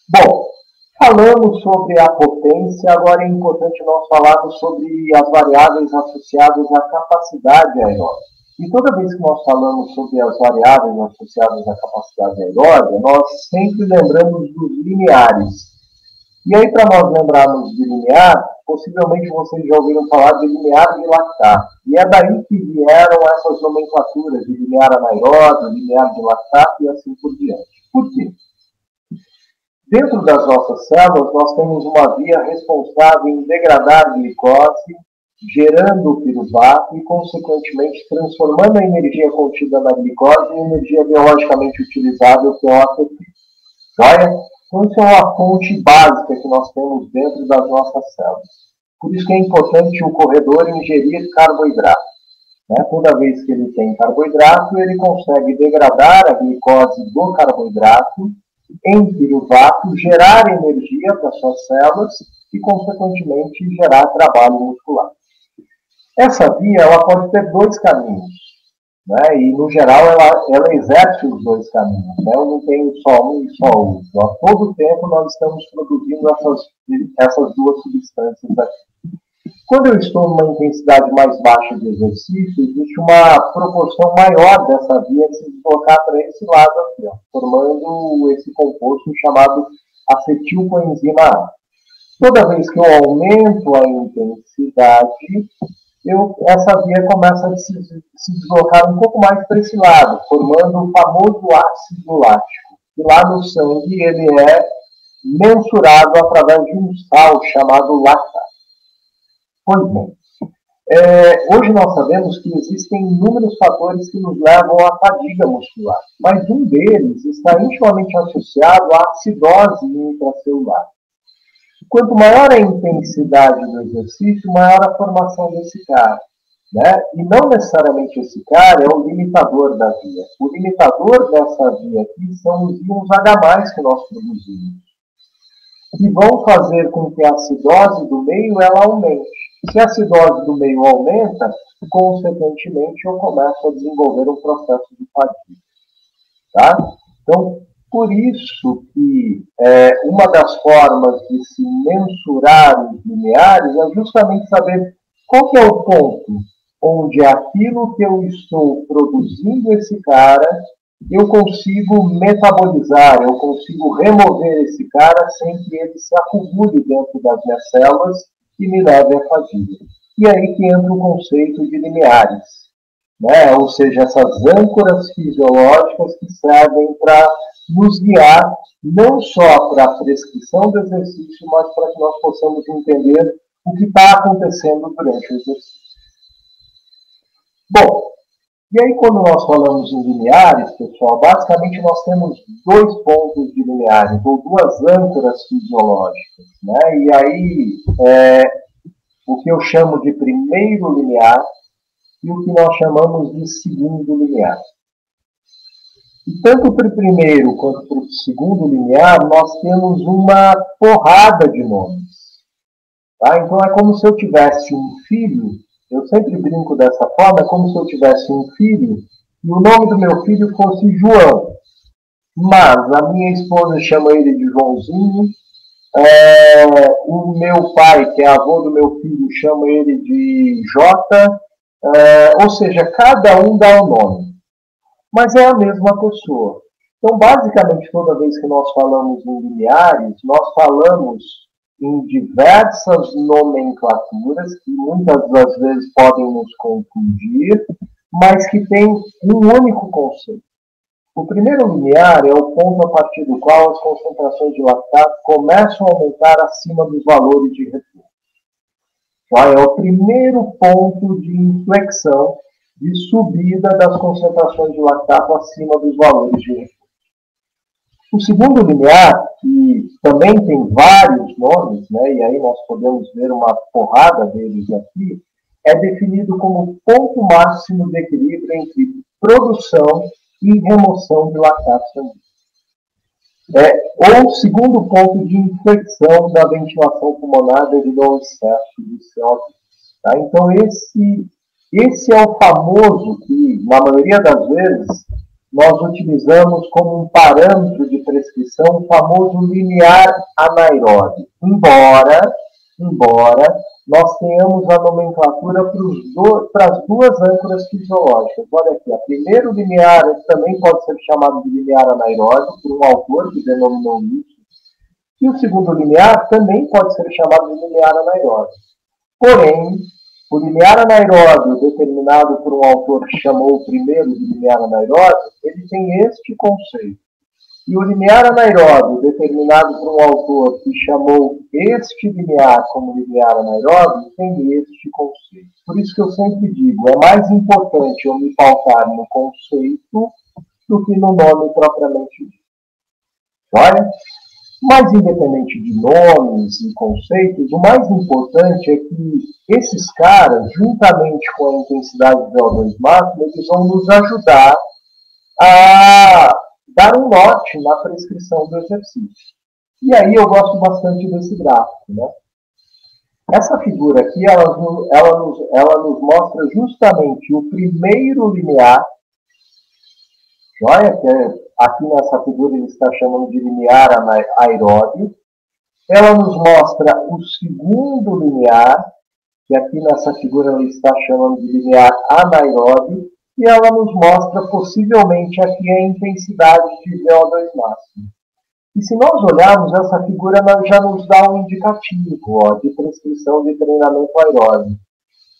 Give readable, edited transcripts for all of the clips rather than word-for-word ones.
Bom, falamos sobre a potência, agora é importante nós falarmos sobre as variáveis associadas à capacidade aeróbica. E toda vez que nós falamos sobre as variáveis associadas à capacidade aeróbica, nós sempre lembramos dos limiares. E aí, para nós lembrarmos de limiar, possivelmente vocês já ouviram falar de limiar de lactato. E é daí que vieram essas nomenclaturas de limiar anaeróbio, limiar de lactato e assim por diante. Por quê? Dentro das nossas células, nós temos uma via responsável em degradar glicose, gerando piruvato e, consequentemente, transformando a energia contida na glicose em energia biologicamente utilizável, que é o ATP. Joia? Então, isso é uma fonte básica que nós temos dentro das nossas células. Por isso que é importante o corredor ingerir carboidrato. Toda vez que ele tem carboidrato, ele consegue degradar a glicose do carboidrato em piruvato, gerar energia para suas células e, consequentemente, gerar trabalho muscular. Essa via ela pode ter dois caminhos, e, no geral, ela exerce os dois caminhos. Eu não tenho só um e só outro. A todo tempo, nós estamos produzindo essas duas substâncias aqui. Quando eu estou numa intensidade mais baixa de exercício, existe uma proporção maior dessa via se deslocar para esse lado aqui, formando esse composto chamado acetilcoenzima A. Toda vez que eu aumento a intensidade, essa via começa a se deslocar um pouco mais para esse lado, formando o famoso ácido lático, que lá no sangue ele é mensurado através de um sal chamado lactato. Pois bem, hoje nós sabemos que existem inúmeros fatores que nos levam à fadiga muscular, mas um deles está intimamente associado à acidose intracelular. Quanto maior a intensidade do exercício, maior a formação desse cara. E não necessariamente esse cara é o limitador da via. O limitador dessa via aqui são os íons H+, que nós produzimos, que vão fazer com que a acidose do meio ela aumente. Se a acidose do meio aumenta, consequentemente eu começo a desenvolver um processo de fadiga. Então, por isso que uma das formas de se mensurar os limiares é justamente saber qual que é o ponto onde aquilo que eu estou produzindo esse cara, eu consigo metabolizar, eu consigo remover esse cara sem que ele se acumule dentro das minhas células e me leve à fadiga. E aí que entra o conceito de limiares, ou seja, essas âncoras fisiológicas que servem para nos guiar não só para a prescrição do exercício, mas para que nós possamos entender o que está acontecendo durante o exercício. Bom, e aí quando nós falamos em limiares, pessoal, basicamente nós temos dois pontos de limiares, ou duas âncoras fisiológicas. E aí, o que eu chamo de primeiro limiar e o que nós chamamos de segundo limiar. E tanto para o primeiro quanto para o segundo limiar, nós temos uma porrada de nomes. Então é como se eu tivesse um filho, eu sempre brinco dessa forma, é como se eu tivesse um filho e o nome do meu filho fosse João. Mas a minha esposa chama ele de Joãozinho, o meu pai, que é avô do meu filho, chama ele de Jota, ou seja, cada um dá um nome. Mas é a mesma pessoa. Então, basicamente, toda vez que nós falamos em limiares, nós falamos em diversas nomenclaturas que muitas das vezes podem nos confundir, mas que têm um único conceito. O primeiro limiar é o ponto a partir do qual as concentrações de lactato começam a aumentar acima dos valores de refluxo. É o primeiro ponto de inflexão, de subida das concentrações de lactato acima dos valores de refluxo. O segundo limiar, que também tem vários nomes, e aí nós podemos ver uma porrada deles aqui, é definido como o ponto máximo de equilíbrio entre produção e remoção de lactato sanguíneo. Ou segundo ponto de inflexão da ventilação pulmonar devido ao excesso de CO2. Então, esse é o famoso que, na maioria das vezes, nós utilizamos como um parâmetro de prescrição o famoso limiar anaeróbio. Embora nós tenhamos a nomenclatura para as duas âncoras fisiológicas. Olha aqui, a primeiro limiar também pode ser chamado de limiar anaeróbio, por um autor que denominou isso, e o segundo limiar também pode ser chamado de limiar anaeróbio. Porém, o limiar anaeróbio, determinado por um autor que chamou o primeiro de limiar anaeróbio, ele tem este conceito. E o limiar anaeróbio, determinado por um autor que chamou este limiar como limiar anaeróbio, tem este conceito. Por isso que eu sempre digo, é mais importante eu me pautar no conceito do que no nome propriamente dito. Olha? Mas, independente de nomes e conceitos, o mais importante é que esses caras, juntamente com a intensidade de VO2 máximo, eles vão nos ajudar a dar um norte na prescrição do exercício. E aí eu gosto bastante desse gráfico, né? Essa figura aqui, ela nos mostra justamente o primeiro limiar, olha, que aqui nessa figura ele está chamando de limiar aeróbio. Ela nos mostra o segundo limiar, que aqui nessa figura ele está chamando de limiar anaeróbio. E ela nos mostra possivelmente aqui a intensidade de VO2 máximo. E se nós olharmos essa figura, já nos dá um indicativo de prescrição de treinamento aeróbio.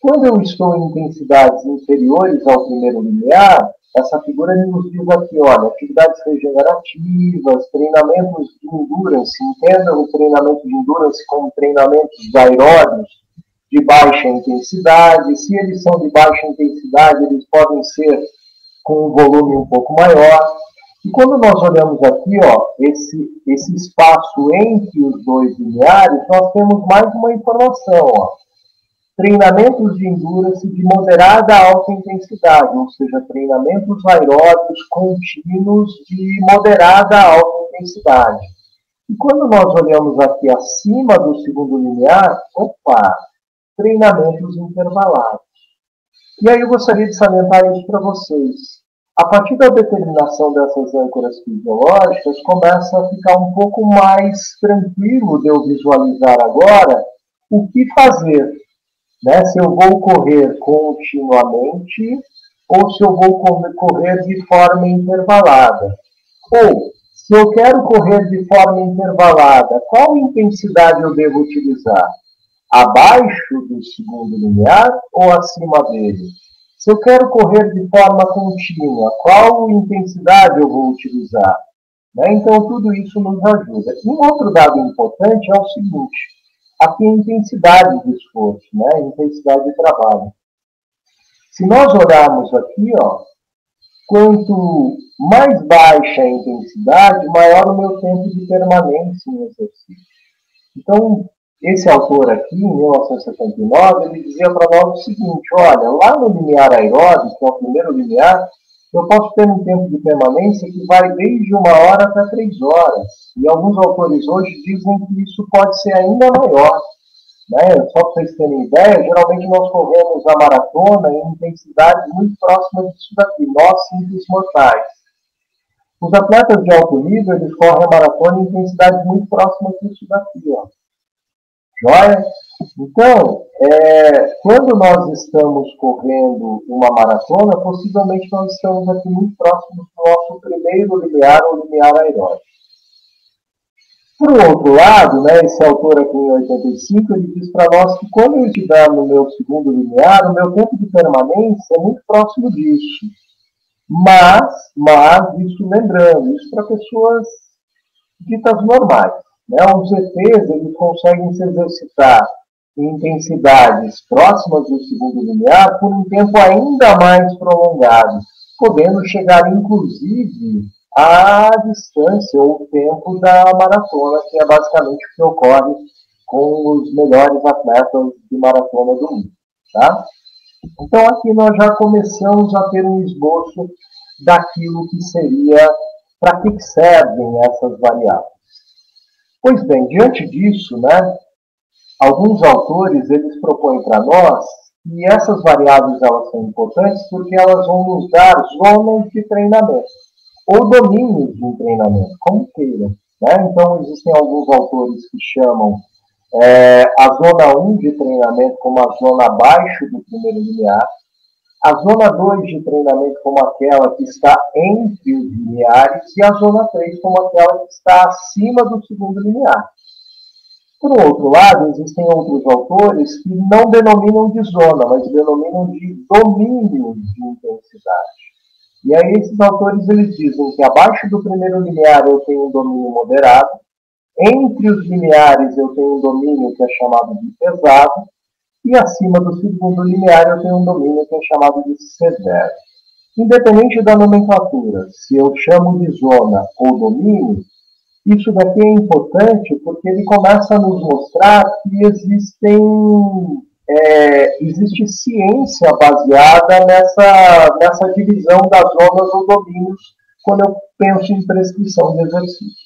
Quando eu estou em intensidades inferiores ao primeiro limiar, essa figura nos diz aqui, olha, atividades regenerativas, treinamentos de endurance, entenda o treinamento de endurance como treinamentos aeróbios de baixa intensidade. Se eles são de baixa intensidade, eles podem ser com um volume um pouco maior. E quando nós olhamos aqui, ó, esse espaço entre os dois limiares, nós temos mais uma informação, ó. Treinamentos de endurance de moderada a alta intensidade, ou seja, treinamentos aeróbicos contínuos de moderada a alta intensidade. E quando nós olhamos aqui acima do segundo limiar, opa, treinamentos intervalados. E aí eu gostaria de salientar isso para vocês. A partir da determinação dessas âncoras fisiológicas, começa a ficar um pouco mais tranquilo de eu visualizar agora o que fazer, né? Se eu vou correr continuamente ou se eu vou correr de forma intervalada. Ou, se eu quero correr de forma intervalada, qual intensidade eu devo utilizar? Abaixo do segundo limiar ou acima dele? Se eu quero correr de forma contínua, qual intensidade eu vou utilizar? Né? Então, tudo isso nos ajuda. E um outro dado importante é o seguinte, aqui a intensidade de esforço, né? A intensidade de trabalho. Se nós olharmos aqui, ó, quanto mais baixa a intensidade, maior o meu tempo de permanência em exercício. Então, esse autor aqui, em 1979, ele dizia para nós o seguinte, olha, lá no limiar aeróbico, que é o primeiro limiar, eu posso ter um tempo de permanência que vai desde 1 hora até 3 horas. E alguns autores hoje dizem que isso pode ser ainda maior. Né? Só para vocês terem ideia, geralmente nós corremos a maratona em intensidades muito próximas disso daqui, nós simples mortais. Os atletas de alto nível, eles correm a maratona em intensidades muito próximas disso daqui, ó. Joia? Então, quando nós estamos correndo uma maratona, possivelmente nós estamos aqui muito próximos do nosso primeiro limiar, ou limiar aeróbico. Por outro lado, né, esse autor aqui em 85, ele diz para nós que quando eu estiver no meu segundo limiar, o meu tempo de permanência é muito próximo disso. Mas isso lembrando, isso para pessoas ditas normais. Né? Os ETs, eles conseguem se exercitar em intensidades próximas do segundo limiar por um tempo ainda mais prolongado, podendo chegar, inclusive, à distância ou o tempo da maratona, que é basicamente o que ocorre com os melhores atletas de maratona do mundo. Tá? Então, aqui nós já começamos a ter um esboço daquilo que seria, para que servem essas variáveis. Pois bem, diante disso, né, alguns autores eles propõem para nós E essas variáveis elas são importantes porque elas vão nos dar zonas de treinamento, ou domínios de treinamento, como queira. Né? Então, existem alguns autores que chamam a zona 1 de treinamento como a zona abaixo do primeiro limiar, a zona 2 de treinamento como aquela que está entre os limiares e a zona 3 como aquela que está acima do segundo limiar. Por outro lado, existem outros autores que não denominam de zona, mas denominam de domínio de intensidade. E aí esses autores eles dizem que abaixo do primeiro limiar eu tenho um domínio moderado, entre os limiares eu tenho um domínio que é chamado de pesado, e acima do segundo limiar eu tenho um domínio que é chamado de severo. Independente da nomenclatura, se eu chamo de zona ou domínio, isso daqui é importante porque ele começa a nos mostrar que existe ciência baseada nessa divisão das zonas ou domínios quando eu penso em prescrição de exercício.